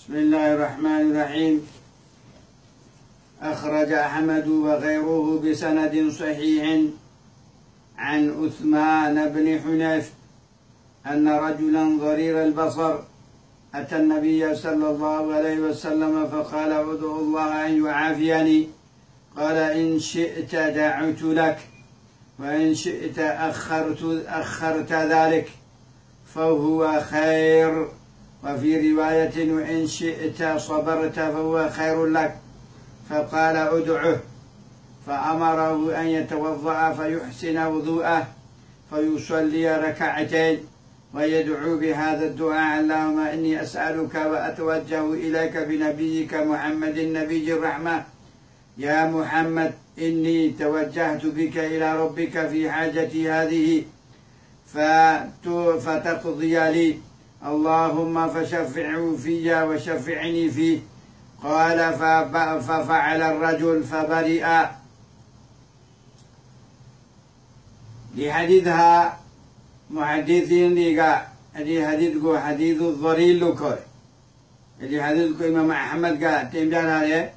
بسم الله الرحمن الرحيم. أخرج أحمد وغيره بسند صحيح عن عثمان بن حنيف أن رجلا ضرير البصر أتى النبي صلى الله عليه وسلم فقال ادعو الله أن يعافيني. قال إن شئت دعوت لك وإن شئت أخرت ذلك فهو خير. وفي رواية وإن شئت صبرت فهو خير لك. فقال ادعه فأمره أن يتوضأ فيحسن وضوءه فيصلي ركعتين ويدعو بهذا الدعاء: اللهم إني أسألك وأتوجه إليك بنبيك محمد نبي الرحمة. يا محمد إني توجهت بك إلى ربك في حاجتي هذه فتقضي لي، اللهم فشفعه في وشفعني فيه. قال ففعل الرجل فبرئ. لحديثها محدثين لقى حديث الضرير لكوي اللي حديث إمام أحمد قال تيمجان عليه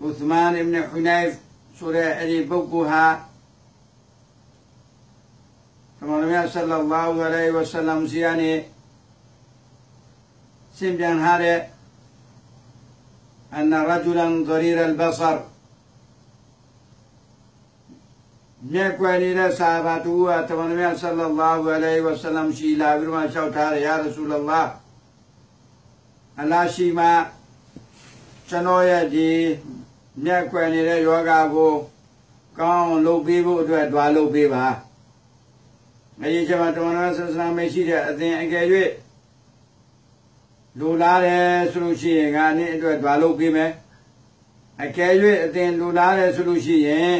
عثمان بن حنيف سورة اللي بقوها كما صلى الله عليه وسلم سياني سيمجان عليه أن رجلا ضرير البصر نيكواني لا صحابته تمنى صلى الله عليه وسلم شيلا برما شوتار يا رسول الله الله شيما چنويا دي نيكواني لا يوغا کو کون لو بيبو دوا لو بيبا اي جما تمنى صلى الله عليه وسلم شي دي اذن اگےလူလာတယ်ဆိုလို့ရှိရင်ငါနဲ့အတွက်ဓွာလုပ်ပေးမယ်အကယ်၍အတင်လူလာတယ်ဆိုလို့ရှိရင်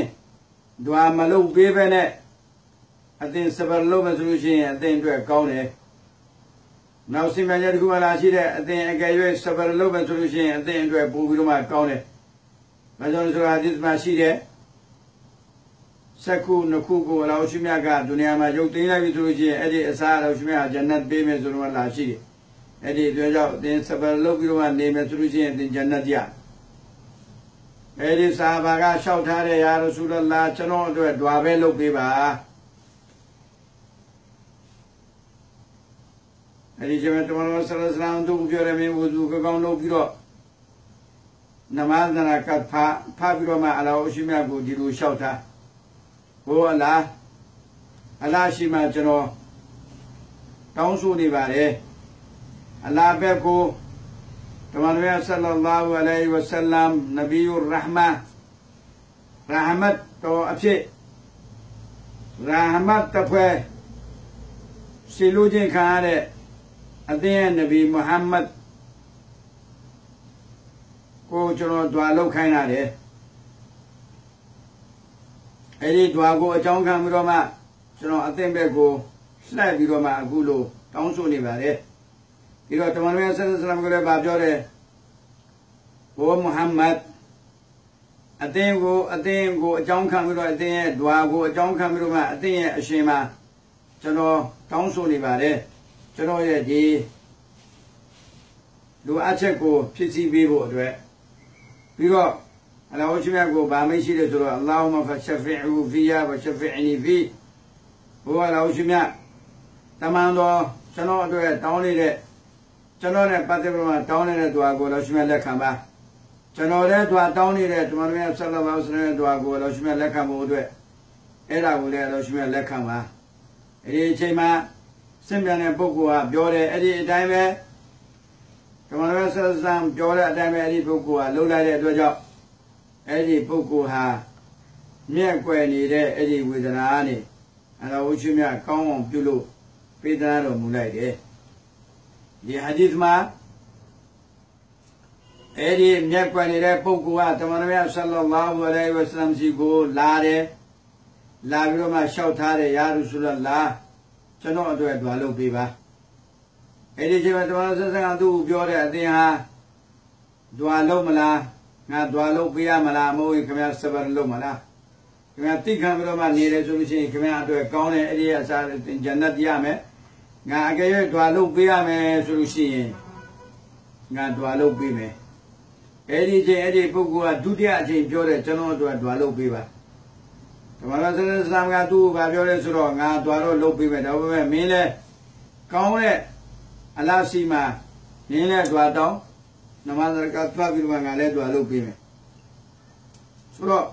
ဓွာမလုပ်ပေးပဲနဲ့အတင်စပါလုပ်မယ်ဆိုလို့ရှိရင်အတင်အတွက်ကောင်းတယ်နောက်စီမံချက်တစ်ခုမှလာရှိတဲ့အတင်အကယ်၍စပါလုပ်မယ်ဆိုလို့ရှိရင်အတင်အတွက်ပို့ပြီးတော့မှကောင်းတယ်ဘာကြောင့်လဲဆိုတာဒီမှာရှိတဲ့စက္ခုနှစ်ခုကိုအလောရှိမြတ်ကဒုနီယာမှာရုပ်သိမ်းလိုက်ပြီဆိုလို့ရှိရင်အဲ့ဒီအစားအလောရှိမြတ်ကဂျန်နတ်ပေးမယ်ဆိုတော့လာရှိတယ်အဲ့ဒီအတွက်ကြောင့်အတင်စပါလုပ်ပြီးတော့နေမယ်ဆိုလို့ရှိရင်အတင်ဂျန်နတ်ရအဲ့ဒီဆာဘာကလျှောက်ထားတဲ့ယာရဆူလလာကျွန်တော်အတွက်ဓွာပဲလုပ်ပေးပါအဲ့ဒီကျမတော်ဆလစလမ်တို့ပြောရမယ်ဝဇူကောင်းလုပ်ပြီးတော့နမဇနာကဖာပြီးတော့မှအလောရှိမြတ်ကိုဒီလိုလျှောက်ထားဟိုအလားရှိမှကျွန်တော်တောင်းဆိုနေပါတယ်အလားဘက်ကိုတမန်တော်ဆလ္လာဟူအလိုင်ဝါဆလမ်နဗီယုရ်ရဟ်မာရဟမတ်တော်အဖြစ်ရဟမတ်တဖွဲစီလူချင်းခံရတဲ့အသင်းနဗီမုဟမ္မဒ်ကိုကျွန်တော်ဓွာလောက်ခိုင်းရတယ်အဲ့ဒီဓွာကိုအကြောင်းခံပြီးတော့မှကျွန်တော်အသင်းဘက်ကိုလှည့်ပြီးတော့မှအခုလိုတောင်းဆိုနေပါတယ်ဒီတော့တမန်တော်ဆလ္လာလမ်ကလည်းပြောတယ်ဘိုးမုဟမ္မဒ်အသင်းကိုအကြောင်းခံပြီးတော့အသင်းရဲ့ဓွာကိုအကြောင်းခံပြီးတော့မှအသင်းရဲ့အရှင်မှာကျွန်တော်တောင်းဆိုနေပါတယ်ကျွန်တော်ရဲ့ဒီလူအချက်ကိုဖြစ်စီပေးဖို့အတွက်ပြီးတော့အလ္လာဟ်ရှိမြတ်ကိုဗာမရှိတယ်ဆိုတော့အလ္လာဟ်မဖရှဖီအူဖီယာဝရှဖီအနီဖီဘိုးအလ္လာဟ်ရှိမြတ်တမန်တော်ကျွန်တော်အတွက်တောင်းနေတဲ့ကျွန်တော်နဲ့ပတ်သက်ပြီးတော့တောင်းနေတဲ့ဓွာကိုလောရှိမြတ်လက်ခံပါကျွန်တော်လည်းဓွာတောင်းနေတဲ့တမန်တော်ဆလ္လာလာဟူအလိုင်ဝါဆလမ်ရဲ့ဓွာကိုလောရှိမြတ်လက်ခံဖို့အတွက်အဲ့ဒါကိုလည်းလောရှိမြတ်လက်ခံပါအဲ့ဒီအချိန်မှာစင်ပြန်တဲ့ပုဂ္ဂိုလ်ကပြောတယ်အဲ့ဒီအတိုင်းပဲတမန်တော်ဆလ္လာလမ်ပြောတဲ့အတိုင်းပဲအဲ့ဒီပုဂ္ဂိုလ်ကလှုပ်လိုက်တဲ့အတွက်ကြောင့်အဲ့ဒီပုဂ္ဂိုလ်ဟာမြက်ကွယ်နေတဲ့အဲ့ဒီဝေဒနာနဲ့အလ္လာဟ်ရှိမြတ်ကောင်းအောင်ပြုလို့ပေးသားတော်မူလိုက်တယ်ဒီဟာဒီသမှာအဲ့ဒီမြတ်ကွယ်နေတဲ့ပုဂ္ဂိုလ်ကတမန်တော်ဆလ္လာလာဟူအလိုင်ဝါဆလမ်စီကိုလာတယ်လာပြီးတော့မှလျှောက်ထားတယ်ယာရဆူလလာကျွန်တော်အတွက်ဓွာလုပ်ပေးပါအဲ့ဒီချိန်မှာတမန်တော်ဆလ္လာလာသူ့ကိုပြောတဲ့အသင်ဟာဓွာလုပ်မလားငါဓွာလုပ်ပေးရမလားမဟုတ်ရင်ခင်ဗျာစဘာလုပ်မလားခင်ဗျာတိခံပြီးတော့မှနေတယ်ဆိုလို့ရှိရင်ခင်ဗျာအတွက်ကောင်းတဲ့အဲ့ဒီအစားဂျန်နတ်ရမယ်ငါအကယ်၍ဓွာလုပ်ပေးရမယ်ဆိုလို့ရှိရင် ngà đùa lâu bì mẹ ấy đi bốc qua đu địa trên cho để cho nó đùa lâu bì bà mà nó sẽ làm ngà tu và cho để sửa ngà đùa lâu bì mẹ đâu mẹ mình lên câu này Allah xí mà mình lên đùa đâu nằm ăn cáitua bì mà ngà lên đùa lâu bì mẹ sửa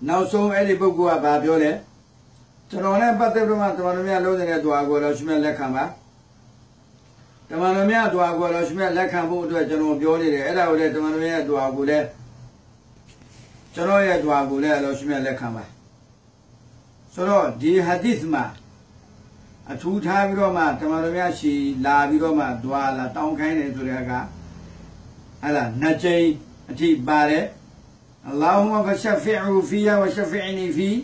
nào xong ấy đi bốc qua bà cho để cho nó này bắt đầu mà tụi mình lâu rồi đùa qua rồi chúng mình lấy khám à tụi mình đùa qua rồi chúng mình lấy khám bộ đùa cho nó biểu đi đấy đâu đấy tụi mình đùa qua đấy cho nó đùa qua đấy rồi chúng mình lấy khám à số đi hadith mà thu tháp rồi mà tụi mình chỉ là bị rồi mà đùa là tao cái này rồi cả hay là nãy thì bà đấy Allahumma fashafi'u fiya wa shafi'ni fi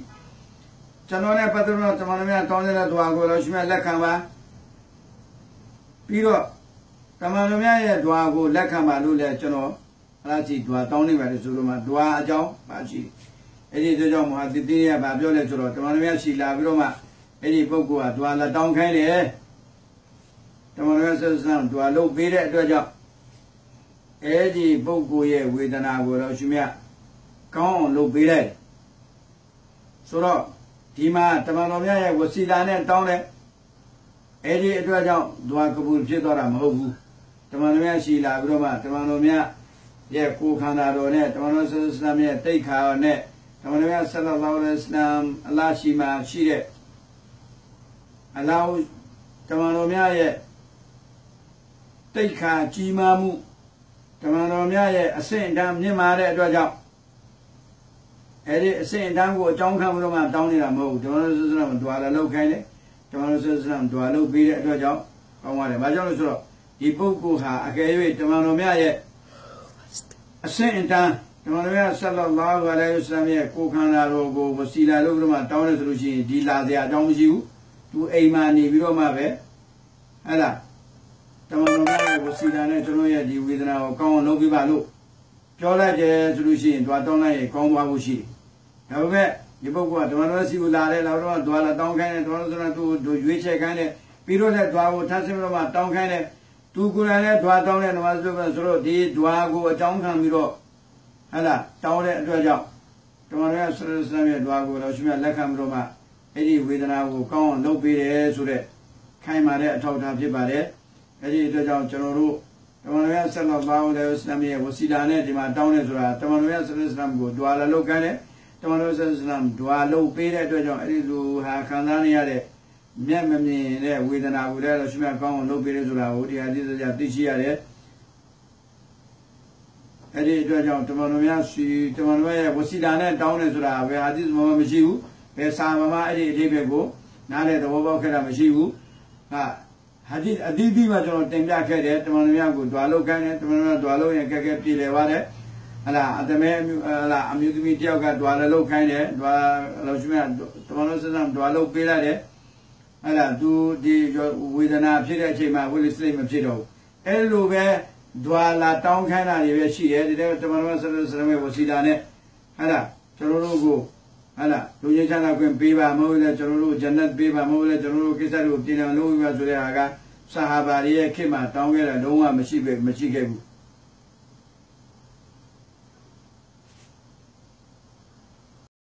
cho nó này bắt đầu nó tụi mình tao này là đùa qua rồi chúng mình lấy khám àပြီးတော့တမန်တော်များရဲ့ဓွာကိုလက်ခံပါလို့လည်းကျွန်တော်အဲ့ဒါကြည့်ဓွာတောင်းနေပါတယ်ဆိုတော့မှဓွာအကြောင်းပါကြည့်အဲ့ဒီကြောင့်မဟာသီတိရဗာပြောလဲဆိုတော့တမန်တော်များရှိလာပြီးတော့မှအဲ့ဒီပုဂ္ဂိုလ်ကဓွာလက်တောင်းခိုင်းတယ်တမန်တော်ဆက်ဆံဓွာလုပ်ပေးတဲ့အတွက်ကြောင့်အဲ့ဒီပုဂ္ဂိုလ်ရဲ့ဝေဒနာကိုတော့ရှင်မြတ်ကောင်းအောင်လုပ်ပေးလိုက်ဆိုတော့ဒီမှာတမန်တော်များရဲ့ဝစီလာနဲ့တောင်းတဲ့အဲ့ဒီအတွက်ကြောင့်ဒွါကပူဖြစ်သွားတာမဟုတ်ဘူးတမန်တော်များရှိလာပြီးတော့မှတမန်တော်များရဲ့ကိုယ်ခန္ဓာတော်နဲ့တမန်တော်ဆလ္လာလမ်ရဲ့တိတ်ခါနဲ့တမန်တော်များဆလ္လာလာဟ်အလိုင်းဝါဆလမ်အလ္လာဟ်ရှိမှရှိတဲ့အလ္လာဟ်တမန်တော်များရဲ့တိတ်ခါကြီးမားမှုတမန်တော်များရဲ့အဆင့်အတန်းမြင့်မာတဲ့အတွက်ကြောင့်အဲ့ဒီအဆင့်အတန်းကိုအကြောင်းခံပြီးတော့မှတောင်းနေတာမဟုတ်ဘူးတမန်တော်ဆလ္လာလမ်ဒွါလာလောက်ခိုင်းတယ်တမန်တော်ဆလ္လာလမ်ဒွါလုပ်ပေးတဲ့အတွက်ကြောင့်ကောင်းပါတယ်။ဘာကြောင့်လဲဆိုတော့ဒီပုဂ္ဂိုလ်ဟာအကယ်၍တမန်တော်မြတ်ရဲ့အဆင့်အတန်းတမန်တော်မြတ်ဆလ္လာလာဟူအလိုင်းဝါဆလမ်ရဲ့ကိုယ်ခန္ဓာတော်ကိုဝစီလာလို့ပြီးတော့မှတောင်းတယ်ဆိုလို့ရှိရင်ဒီလာစရာအကြောင်းမရှိဘူး။သူအိမ်မှာနေပြီးတော့မှပဲဟဲ့လားတမန်တော်မြတ်ရဲ့ဝစီလာနဲ့ကျွန်တော်ရဲ့ဒီဝေဒနာကိုကောင်းအောင်လုပ်ပြပါလို့ပြောလိုက်တယ်ဆိုလို့ရှိရင်တွားတောင်းလိုက်ရင်ကောင်းသွားဖို့ရှိတယ်။ဒါပေမဲ့ဒီပုဂ္ဂိုလ်ကတမန်တော်စီကိုလာတယ်လာတော့ဒွါလာတောင်းခိုင်းတယ်ဒွါလို့ဆိုတော့သူရွေးချယ်ခိုင်းတယ်ပြီးတော့လည်းဒွါကိုထပ်ဆင်းပြီးတော့မှတောင်းခိုင်းတယ်သူကိုယ်တိုင်လည်းဒွါတောင်းတဲ့နမဆိုတော့ဒီဒွါကိုအကြောင်းခံပြီးတော့ဟဲ့လားတောင်းတဲ့အတွက်ကြောင့်တမန်တော်ဆလ္လာလမ်ရဲ့ဒွါကိုတော့ရှင်မြတ်လက်ခံပြီးတော့မှအဲ့ဒီဝေဒနာကိုကောင်းအောင်လုပ်ပေးတယ်ဆိုတဲ့ခိုင်းမာတဲ့အထောက်အထားဖြစ်ပါတယ်အဲ့ဒီအတွက်ကြောင့်ကျွန်တော်တို့တမန်တော်ဆလ္လာလာဟူအလိုင်းဝါဆလမ်ရဲ့ဝစီလာနဲ့ဒီမှာတောင်းတယ်ဆိုတာတမန်တော်ဆလ္လာလမ်ကိုဒွါလာလုပ်ခိုင်းတယ်တမန်တော်ဆလ္လာလမ်ဒွါလုပ်ပေးတဲ့အတွက်ကြောင့်အဲ့ဒီလူဟာခံစားနေရတဲ့မျက်မမြင်တဲ့ဝေဒနာကိုလည်းရှင်မြတ်ကောင်းအောင်လုပ်ပေးတယ်ဆိုတာကိုတရားကြီးစကြသိရှိရတယ်အဲ့ဒီအတွက်ကြောင့်တမန်တော်ရဲ့ဝစီလာနဲ့တောင်းတယ်ဆိုတာဘယ်ဟာဒီမှမရှိဘူးဘယ်စာမှအဲ့ဒီအသေးပဲကိုနားလေသဘောပေါက်ခဲ့တာမရှိဘူးဟာဒီအတိအကျမှကျွန်တော်တင်ပြခဲ့တယ်တမန်တော်ရဲ့ကိုဒွါလုပ်ခိုင်းတယ်တမန်တော်ကဒွါလုပ်ရင်ကဲပြည်တယ်ပါတယ်ဟလာအတမဲဟလာအမျိုးသမီးတယောက်ကဒွါလောက်ခိုင်းတယ်ဒွါလောက်ရှိမဲ့တမန်တော်ဆလ္လာလမ်ဒွါလောက်ပေးလိုက်တယ်ဟလာသူဒီဝေဒနာဖြစ်တဲ့အချိန်မှာဝိလိစလိမဖြစ်တော့ဘူးအဲ့လိုပဲဒွါလာတောင်းခိုင်းတာတွေပဲရှိတယ်ဒီတဲ့တမန်တော်ဆလ္လာလမ်ရဲ့ဝစီလာနဲ့ဟလာကျွန်တော်တို့ကိုဟလာလူချင်းချမ်းသာခွင့်ပေးပါမဟုတ်လဲကျွန်တော်တို့ဂျန်နတ်ပေးပါမဟုတ်လဲကျွန်တော်တို့ကိစ္စတွေကိုပြင်အောင်လုပ်ပြီးပါဆိုတဲ့ဟာကဆာဟာဘာတွေရဲ့ခေတ်မှာတောင်းခဲ့တာလုံးဝမရှိခဲ့ဘူး